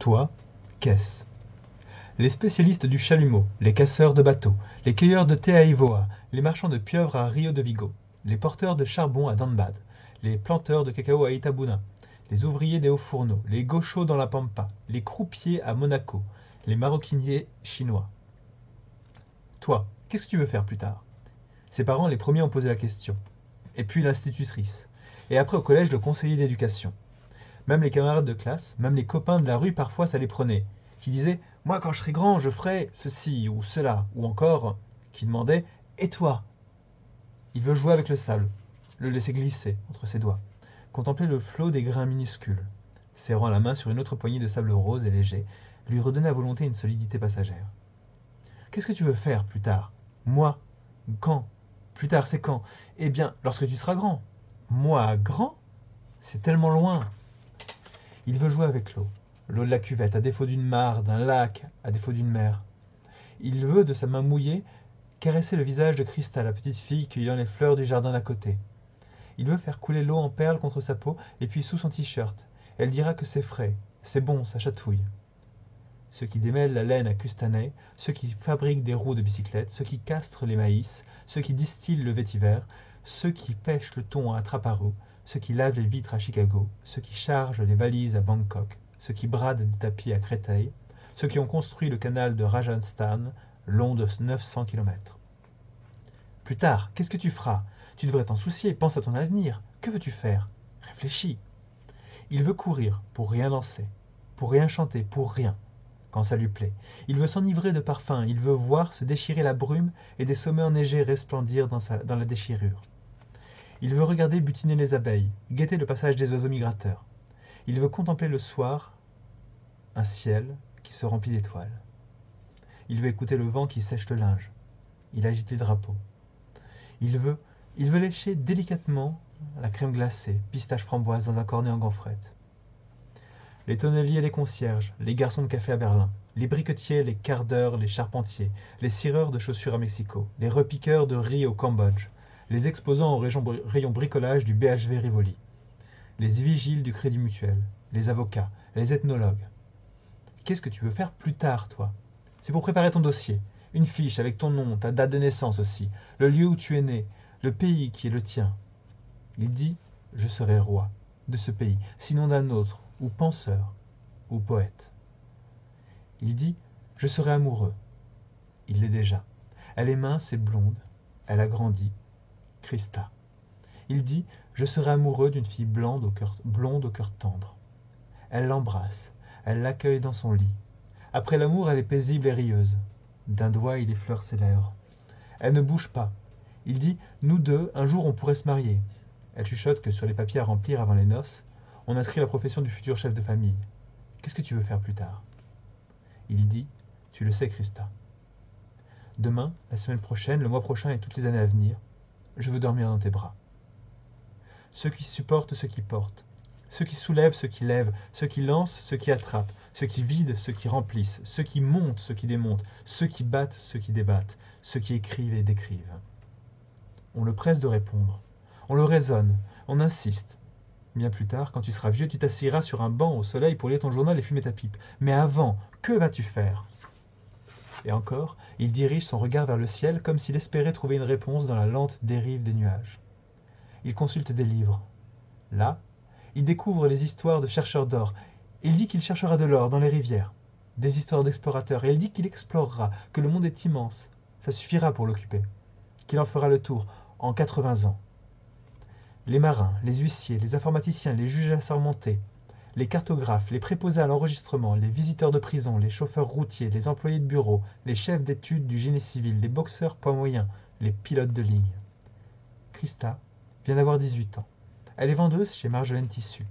Toi, qu'est-ce? Les spécialistes du chalumeau, les casseurs de bateaux, les cueilleurs de thé à Ivoa, les marchands de pieuvres à Rio de Vigo, les porteurs de charbon à Dhanbad, les planteurs de cacao à Itabuna, les ouvriers des hauts fourneaux, les gauchos dans la pampa, les croupiers à Monaco, les maroquiniers chinois. Toi, qu'est-ce que tu veux faire plus tard? Ses parents, les premiers, ont posé la question. Et puis l'institutrice. Et après au collège, le conseiller d'éducation. Même les camarades de classe, même les copains de la rue, parfois ça les prenait. Qui disaient « Moi, quand je serai grand, je ferai ceci ou cela ». Ou encore, qui demandaient « Et toi ?» Il veut jouer avec le sable, le laisser glisser entre ses doigts, contempler le flot des grains minuscules, serrant la main sur une autre poignée de sable rose et léger, lui redonner à volonté une solidité passagère. « Qu'est-ce que tu veux faire plus tard? Moi? Quand? Plus tard, c'est quand? Eh bien, lorsque tu seras grand. Moi, grand? C'est tellement loin. » Il veut jouer avec l'eau. L'eau de la cuvette, à défaut d'une mare, d'un lac, à défaut d'une mer. Il veut, de sa main mouillée, caresser le visage de Christa, la petite fille cueillant les fleurs du jardin d'à côté. Il veut faire couler l'eau en perles contre sa peau, et puis sous son t-shirt. Elle dira que c'est frais, c'est bon, ça chatouille. Ceux qui démêlent la laine à Custanay, ceux qui fabriquent des roues de bicyclette, ceux qui castrent les maïs, ceux qui distillent le vétiver, ceux qui pêchent le thon à Traparo, ceux qui lavent les vitres à Chicago, ceux qui chargent les valises à Bangkok, ceux qui bradent des tapis à Créteil, ceux qui ont construit le canal de Rajasthan, long de 900 km. Plus tard, qu'est-ce que tu feras? Tu devrais t'en soucier, pense à ton avenir. Que veux-tu faire? Réfléchis. Il veut courir pour rien danser, pour rien chanter, pour rien, quand ça lui plaît. Il veut s'enivrer de parfums, il veut voir se déchirer la brume et des sommets enneigés resplendir dans la déchirure. Il veut regarder butiner les abeilles, guetter le passage des oiseaux migrateurs. Il veut contempler le soir un ciel qui se remplit d'étoiles. Il veut écouter le vent qui sèche le linge. Il agite les drapeaux. Il veut lécher délicatement la crème glacée, pistache framboise dans un cornet en gaufrette. Les tonneliers et les concierges, les garçons de café à Berlin, les briquetiers, les quart-d'heure, les charpentiers, les cireurs de chaussures à Mexico, les repiqueurs de riz au Cambodge, les exposants au rayon bricolage du BHV Rivoli, les vigiles du Crédit Mutuel, les avocats, les ethnologues. Qu'est-ce que tu veux faire plus tard, toi? C'est pour préparer ton dossier. Une fiche avec ton nom, ta date de naissance aussi, le lieu où tu es né, le pays qui est le tien. Il dit « Je serai roi de ce pays, sinon d'un autre, ou penseur, ou poète. » Il dit « Je serai amoureux. » Il l'est déjà. Elle est mince et blonde, elle a grandi. Christa. Il dit « Je serai amoureux d'une fille blonde au cœur tendre. » Elle l'embrasse, elle l'accueille dans son lit. Après l'amour, elle est paisible et rieuse. D'un doigt, il effleure ses lèvres. Elle ne bouge pas. Il dit « Nous deux, un jour, on pourrait se marier. » Elle chuchote que sur les papiers à remplir avant les noces, on inscrit la profession du futur chef de famille. Qu'est-ce que tu veux faire plus tard? Il dit « Tu le sais, Christa. Demain, la semaine prochaine, le mois prochain et toutes les années à venir, je veux dormir dans tes bras. » Ceux qui supportent ceux qui portent, ceux qui soulèvent ceux qui lèvent, ceux qui lancent ceux qui attrapent, ceux qui vident ceux qui remplissent, ceux qui montent ceux qui démontent, ceux qui battent ceux qui débattent, ceux qui écrivent et décrivent. On le presse de répondre, on le raisonne, on insiste. Bien plus tard, quand tu seras vieux, tu t'assiras sur un banc au soleil pour lire ton journal et fumer ta pipe. Mais avant, que vas-tu faire? Et encore, il dirige son regard vers le ciel comme s'il espérait trouver une réponse dans la lente dérive des nuages. Il consulte des livres. Là, il découvre les histoires de chercheurs d'or. Il dit qu'il cherchera de l'or dans les rivières. Des histoires d'explorateurs. Et il dit qu'il explorera, que le monde est immense. Ça suffira pour l'occuper. Qu'il en fera le tour en 80 ans. Les marins, les huissiers, les informaticiens, les juges assermentés, les cartographes, les préposés à l'enregistrement, les visiteurs de prison, les chauffeurs routiers, les employés de bureau, les chefs d'études du génie civil, les boxeurs poids moyens, les pilotes de ligne. Christa vient d'avoir 18 ans. Elle est vendeuse chez Marjolaine Tissus.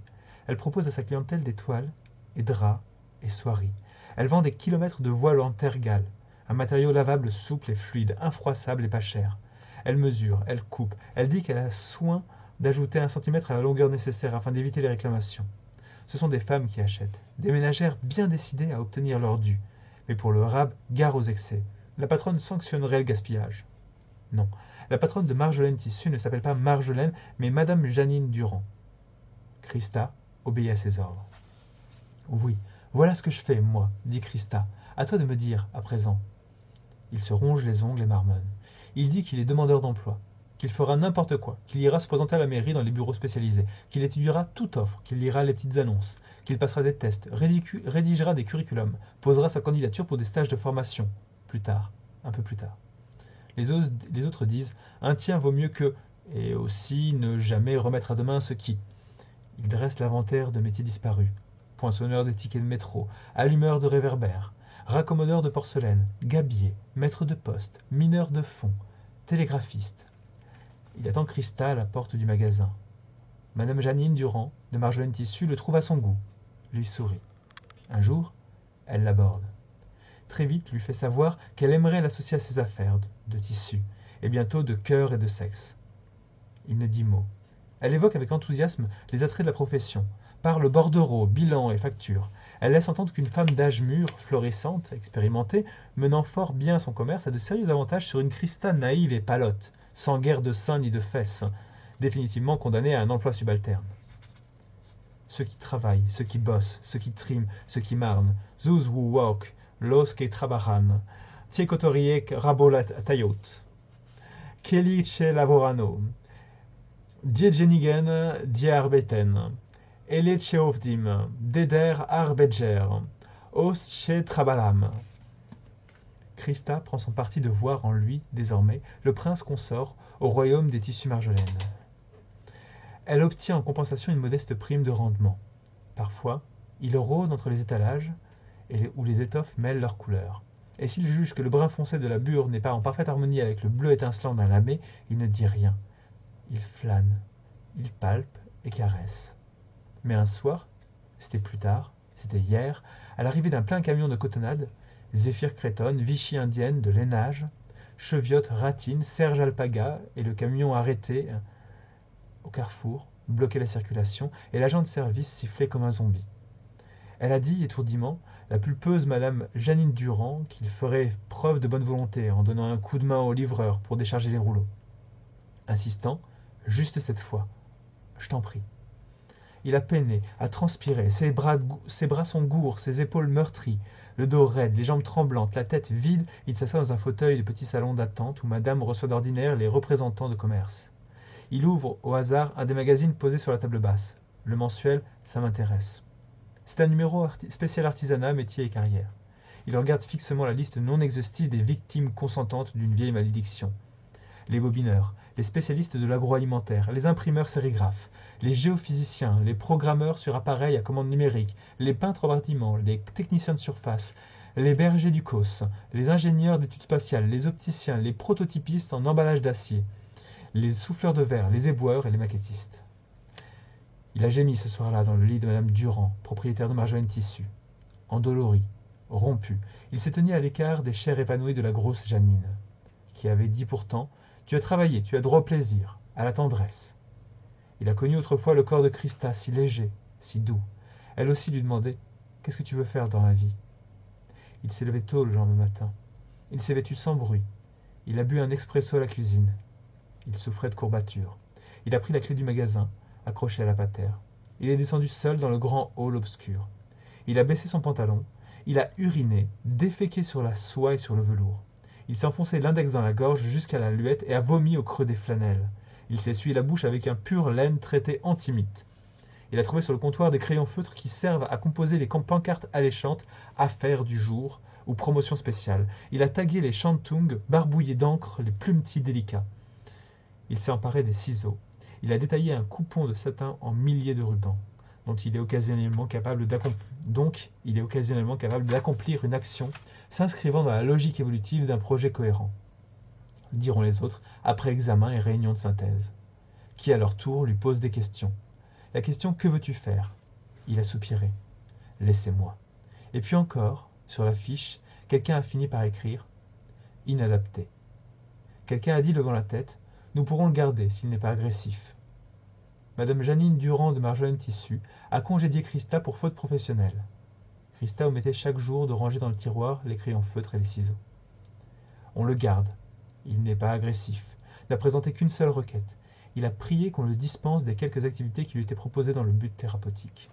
Elle propose à sa clientèle des toiles, et draps, et soieries. Elle vend des kilomètres de voile en tergale, un matériau lavable souple et fluide, infroissable et pas cher. Elle mesure, elle coupe, elle dit qu'elle a soin d'ajouter 1 centimètre à la longueur nécessaire afin d'éviter les réclamations. Ce sont des femmes qui achètent, des ménagères bien décidées à obtenir leur dû. Mais pour le rab, gare aux excès. La patronne sanctionnerait le gaspillage. Non, la patronne de Marjolaine Tissus ne s'appelle pas Marjolaine, mais Madame Janine Durand. Christa obéit à ses ordres. Oui, Voilà ce que je fais, moi, dit Christa. À toi de me dire, à présent. Il se ronge les ongles et marmonne. Il dit qu'il est demandeur d'emploi, qu'il fera n'importe quoi, qu'il ira se présenter à la mairie dans les bureaux spécialisés, qu'il étudiera toute offre, qu'il lira les petites annonces, qu'il passera des tests, rédigera des curriculums, posera sa candidature pour des stages de formation, plus tard, un peu plus tard. Les autres disent « un tien vaut mieux que » et aussi ne jamais remettre à demain ce qui. Il dresse l'inventaire de métiers disparus. Poinçonneur des tickets de métro, allumeur de réverbères, raccommodeur de porcelaine, gabier, maître de poste, mineur de fond, télégraphiste. Il attend Christa à la porte du magasin. Madame Jeannine Durand, de Marjolaine Tissu, le trouve à son goût, lui sourit. Un jour, elle l'aborde. Très vite lui fait savoir qu'elle aimerait l'associer à ses affaires de tissu, et bientôt de cœur et de sexe. Il ne dit mot. Elle évoque avec enthousiasme les attraits de la profession, parle bordereau, bilan et facture. Elle laisse entendre qu'une femme d'âge mûr, florissante, expérimentée, menant fort bien son commerce, a de sérieux avantages sur une Christa naïve et palote, sans guère de seins ni de fesses, définitivement condamnée à un emploi subalterne. Ceux qui travaillent, ceux qui bossent, ceux qui triment, ceux qui marnent, those who work, los que trabajan, tiecotoriek rabolat tayot, kelly che lavorano, diegenigen diarbeten, ele che ovdim, deder arbedger, os che trabalam. Christa prend son parti de voir en lui, désormais, le prince consort au royaume des tissus Marjolaine. Elle obtient en compensation une modeste prime de rendement. Parfois, il rôde entre les étalages où les étoffes mêlent leurs couleurs. Et s'il juge que le brun foncé de la bure n'est pas en parfaite harmonie avec le bleu étincelant d'un lamé, il ne dit rien. Il flâne, il palpe et caresse. Mais un soir, c'était plus tard, c'était hier, à l'arrivée d'un plein camion de cotonnade, Zéphyr Crétonne, Vichy indienne, de lainage, Cheviote Ratine, Serge Alpaga et le camion arrêté au carrefour, bloquait la circulation, et l'agent de service sifflait comme un zombie. Elle a dit, étourdiment, la pulpeuse madame Jeannine Durand, qu'il ferait preuve de bonne volonté en donnant un coup de main au livreur pour décharger les rouleaux. Insistant, juste cette fois, je t'en prie. Il a peiné, a transpiré, ses bras sont gourds, ses épaules meurtries, le dos raide, les jambes tremblantes, la tête vide, il s'assoit dans un fauteuil de petit salon d'attente où madame reçoit d'ordinaire les représentants de commerce. Il ouvre au hasard un des magazines posés sur la table basse. Le mensuel, ça m'intéresse. C'est un numéro spécial artisanat, métier et carrière. Il regarde fixement la liste non exhaustive des victimes consentantes d'une vieille malédiction. Les bobineurs, les spécialistes de l'agroalimentaire, les imprimeurs sérigraphes, les géophysiciens, les programmeurs sur appareils à commande numérique, les peintres en bâtiment, les techniciens de surface, les bergers du COS, les ingénieurs d'études spatiales, les opticiens, les prototypistes en emballage d'acier, les souffleurs de verre, les éboueurs et les maquettistes. Il a gémi ce soir-là dans le lit de madame Durand, propriétaire de Marjolaine Tissu. Endolori, rompu, il s'est tenu à l'écart des chairs épanouies de la grosse Jeannine, qui avait dit pourtant « Tu as travaillé, tu as droit au plaisir, à la tendresse ». Il a connu autrefois le corps de Christa, si léger, si doux. Elle aussi lui demandait « Qu'est-ce que tu veux faire dans la vie ?» Il s'est levé tôt le lendemain matin. Il s'est vêtu sans bruit. Il a bu un expresso à la cuisine. Il souffrait de courbatures. Il a pris la clé du magasin, accroché à la patère. Il est descendu seul dans le grand hall obscur. Il a baissé son pantalon. Il a uriné, déféqué sur la soie et sur le velours. Il s'est enfoncé l'index dans la gorge jusqu'à la luette et a vomi au creux des flanelles. Il s'est essuyé la bouche avec un pur laine traité antimite. Il a trouvé sur le comptoir des crayons feutres qui servent à composer les pancartes alléchantes « Affaires du jour » ou « Promotion spéciale ». Il a tagué les shantung, barbouillé d'encre les plumetis délicats. Il s'est emparé des ciseaux. Il a détaillé un coupon de satin en milliers de rubans, dont il est occasionnellement capable d'accomplir une action s'inscrivant dans la logique évolutive d'un projet cohérent, diront les autres après examen et réunion de synthèse, qui à leur tour lui posent des questions. La question « Que veux-tu faire ?» Il a soupiré. « Laissez-moi. » Et puis encore, sur la fiche, quelqu'un a fini par écrire « Inadapté ». Quelqu'un a dit levant la tête « Nous pourrons le garder s'il n'est pas agressif. » Madame Jeannine Durand de Marjolaine Tissu a congédié Christa pour faute professionnelle. Christa omettait chaque jour de ranger dans le tiroir les crayons feutres et les ciseaux. On le garde. Il n'est pas agressif. N'a présenté qu'une seule requête. Il a prié qu'on le dispense des quelques activités qui lui étaient proposées dans le but thérapeutique.